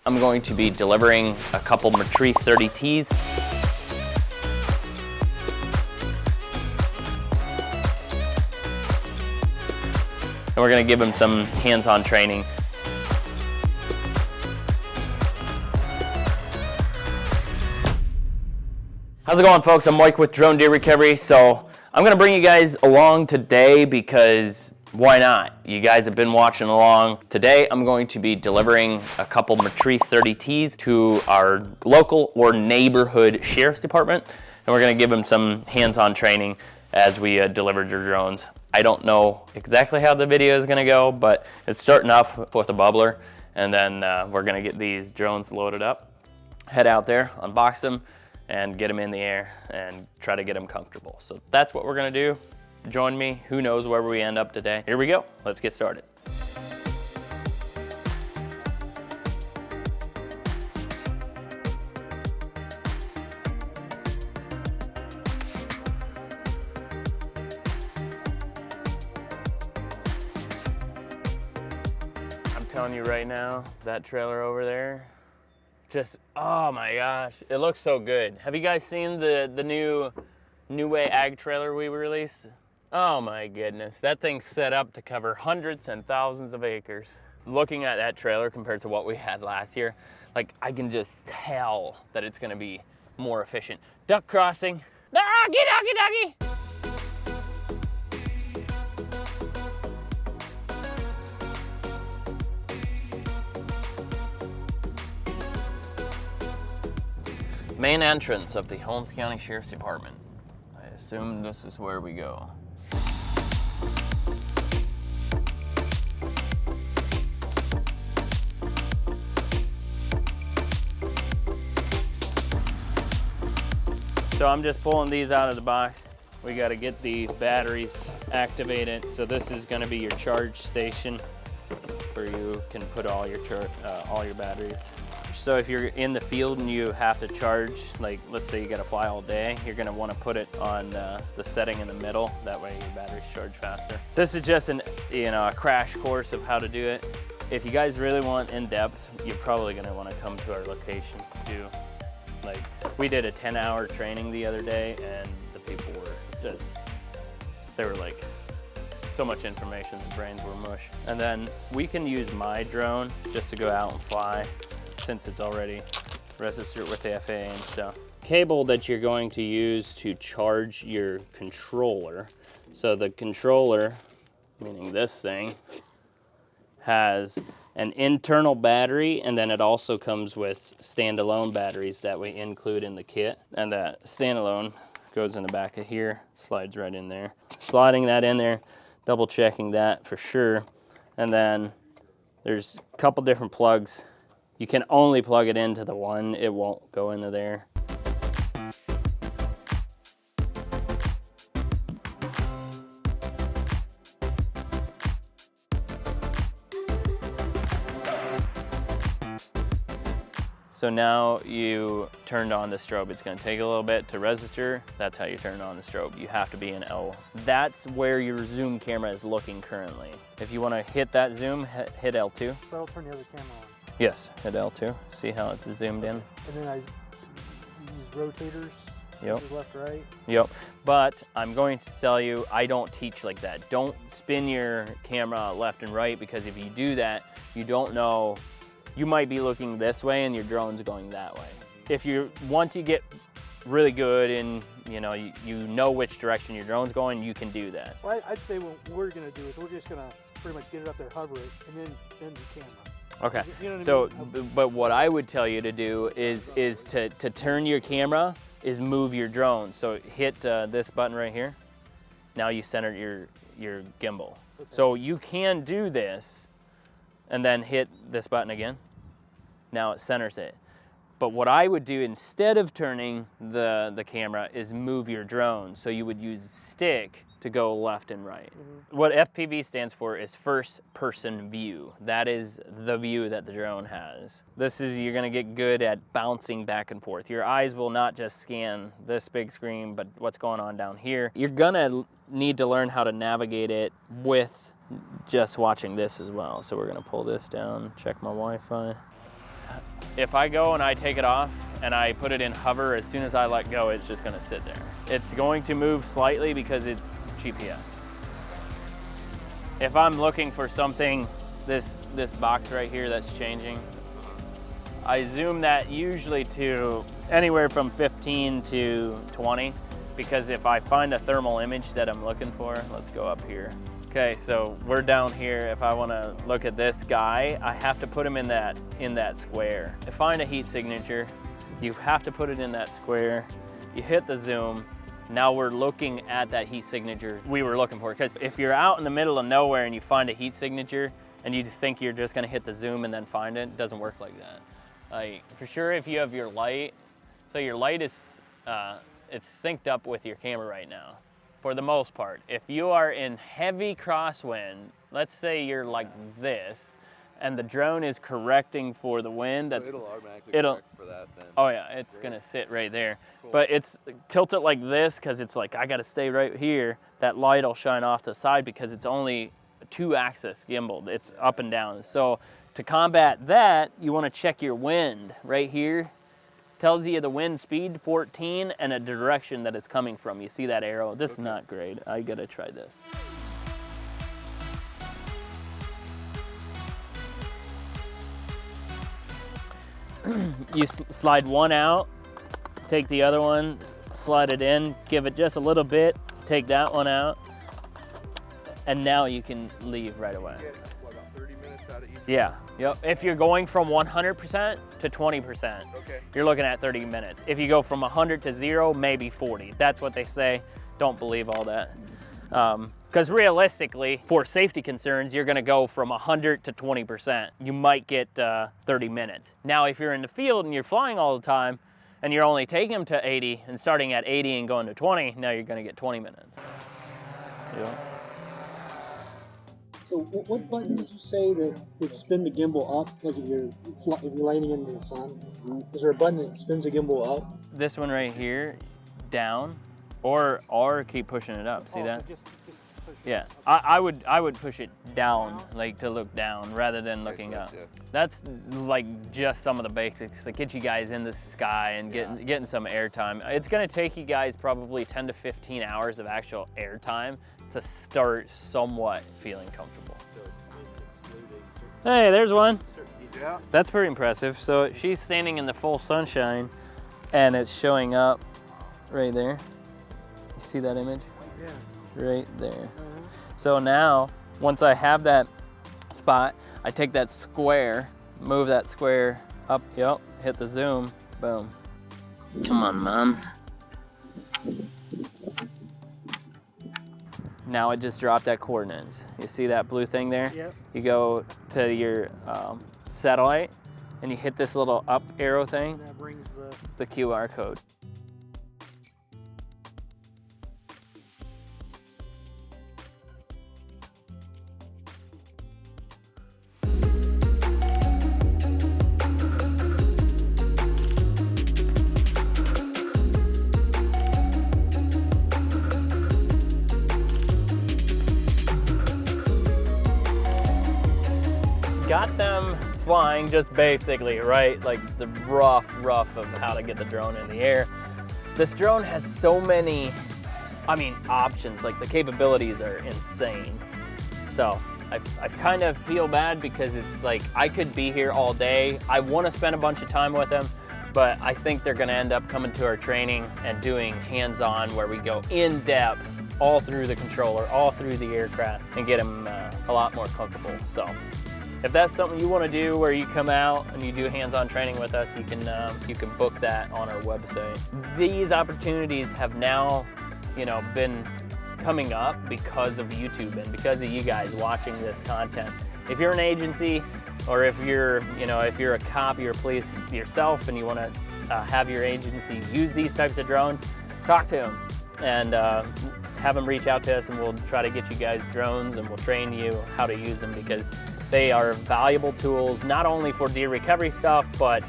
I'm going to be delivering a couple Matrice 30Ts. And we're gonna give them some hands-on training. How's it going, folks? I'm Mike with Drone Deer Recovery. So I'm gonna bring you guys along today because why not? You guys have been watching along. Today I'm going to be delivering a couple Matrice 30Ts to our local or neighborhood sheriff's department, and we're gonna give them some hands-on training as we deliver their drones. I don't know exactly how the video is gonna go, but it's starting off with a bubbler, and then we're gonna get these drones loaded up, head out there, unbox them, and get them in the air and try to get them comfortable. So that's what we're gonna do. Join me. Who knows where we end up today. Here we go. Let's get started. I'm telling you right now, that trailer over there, just, oh my gosh, it looks so good. Have you guys seen the new NuWay Ag trailer we released? Oh my goodness, that thing's set up to cover hundreds and thousands of acres. Looking at that trailer compared to what we had last year, like I can just tell that it's gonna be more efficient. Duck crossing. Doggy, doggy, doggy. Main entrance of the Holmes County Sheriff's Department. I assume this is where we go. So I'm just pulling these out of the box. We got to get the batteries activated. So this is going to be your charge station where you can put all your batteries. So if you're in the field and you have to charge, like let's say you got to fly all day, you're going to want to put it on the setting in the middle. That way your batteries charge faster. This is just a crash course of how to do it. If you guys really want in depth, you're probably going to want to come to our location too. Like we did a 10-hour training the other day, and the people were they were like, so much information, the brains were mush. And then we can use my drone just to go out and fly, since it's already registered with the FAA and stuff. Cable that you're going to use to charge your controller. So the controller, meaning this thing, has an internal battery, and then it also comes with standalone batteries that we include in the kit. And that standalone goes in the back of here, slides right in there. Sliding that in there, double checking that for sure. And then there's a couple different plugs. You can only plug it into the one, it won't go into there. So now you turned on the strobe. It's gonna take a little bit to register. That's how you turn on the strobe. You have to be in L. That's where your zoom camera is looking currently. If you wanna hit that zoom, hit L2. So I'll turn the other camera on. Yes, hit L2. See how it's zoomed in? And then I use rotators. Yep. This is left, right. Yep. But I'm going to tell you, I don't teach like that. Don't spin your camera left and right, because if you do that, you don't know, you might be looking this way and your drone's going that way. Once you get really good and you know which direction your drone's going, you can do that. Well, I'd say what we're gonna do is we're just gonna pretty much get it up there, hover it, and then bend the camera. Okay, you know what so, I mean? but what I would tell you to do is to turn your camera, is move your drone. So hit this button right here. Now you centered your gimbal. Okay. So you can do this, and then hit this button again. Now it centers it. But what I would do instead of turning the camera is move your drone. So you would use stick to go left and right. Mm-hmm. What FPV stands for is first person view. That is the view that the drone has. You're gonna get good at bouncing back and forth. Your eyes will not just scan this big screen, but what's going on down here. You're gonna need to learn how to navigate it with just watching this as well. So we're gonna pull this down, check my Wi-Fi. if I go and I take it off and I put it in hover, as soon as I let go, it's just gonna sit there. It's going to move slightly because it's GPS. If I'm looking for something, this box right here that's changing, I zoom that usually to anywhere from 15 to 20, because if I find a thermal image that I'm looking for, let's go up here. Okay, so we're down here. If I wanna look at this guy, I have to put him in that square. To find a heat signature, you have to put it in that square. You hit the zoom. Now we're looking at that heat signature we were looking for. Because if you're out in the middle of nowhere and you find a heat signature and you think you're just gonna hit the zoom and then find it doesn't work like that. Like, for sure, if you have your light, so your light is, it's synced up with your camera right now, for the most part. If you are in heavy crosswind, let's say you're like this, and the drone is correcting for the wind, So it'll automatically correct for that then. Oh yeah, it's gonna sit right there. Cool. But it's tilt it like this, because it's like, I gotta stay right here. That light will shine off to the side because it's only a 2-axis gimbal. It's up and down. So to combat that, you wanna check your wind right here. Tells you the wind speed, 14, and a direction that it's coming from. You see that arrow? This is not great. I gotta try this. You slide one out, take the other one, slide it in, give it just a little bit, take that one out, and now you can leave right away. Get, what, about 30 minutes out of each? Yeah, yep. If you're going from 100% to 20%, you're looking at 30 minutes. If you go from 100 to 0, maybe 40. That's what they say. Don't believe all that. Because realistically, for safety concerns, you're gonna go from 100 to 20%. You might get 30 minutes. Now, if you're in the field and you're flying all the time, and you're only taking them to 80 and starting at 80 and going to 20, now you're gonna get 20 minutes. Yeah. So what button did you say that would spin the gimbal up, like if you're landing into the sun? Is there a button that spins the gimbal up? This one right here, down, or keep pushing it up. See that? So just push yeah, I would push it down, like to look down rather than looking up. Yeah. That's like just some of the basics to get you guys in the sky and getting some airtime. It's gonna take you guys probably 10 to 15 hours of actual airtime to start somewhat feeling comfortable. Hey, there's one. Yeah. That's pretty impressive. So she's standing in the full sunshine and it's showing up right there. You see that image? Yeah. Right there. So now, once I have that spot, I take that square, move that square up, yep, hit the zoom, boom. Come on, man. Now it just dropped that coordinates. You see that blue thing there? Yep. You go to your satellite and you hit this little up arrow thing. And that brings the QR code. Got them flying just basically, right? Like the rough of how to get the drone in the air. This drone has so many, options. Like the capabilities are insane. So I kind of feel bad because it's like I could be here all day. I want to spend a bunch of time with them, but I think they're going to end up coming to our training and doing hands-on where we go in depth all through the controller, all through the aircraft, and get them a lot more comfortable. So if that's something you want to do where you come out and you do hands-on training with us, you can book that on our website. These opportunities have now, been coming up because of YouTube and because of you guys watching this content. If you're an agency or if you're a cop, you're a police yourself and you want to have your agency use these types of drones, talk to them and have them reach out to us and we'll try to get you guys drones and we'll train you how to use them because they are valuable tools, not only for deer recovery stuff, but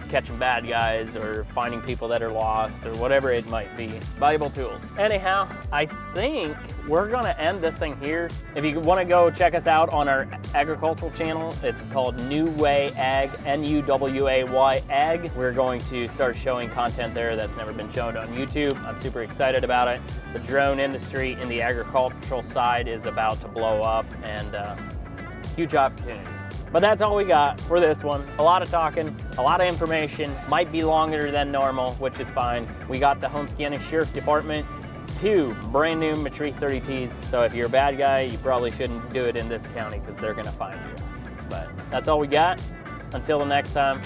catching bad guys or finding people that are lost or whatever it might be. Valuable tools. Anyhow, I think we're gonna end this thing here. If you wanna go check us out on our agricultural channel, it's called NuWay Ag, N-U-W-A-Y Ag. We're going to start showing content there that's never been shown on YouTube. I'm super excited about it. The drone industry in the agricultural side is about to blow up, and huge opportunity. But that's all we got for this one. A lot of talking, a lot of information, might be longer than normal, which is fine. We got the Holmes County Sheriff Department, 2 brand new Matrice 30Ts. So if you're a bad guy, you probably shouldn't do it in this county because they're gonna find you. But that's all we got. Until the next time.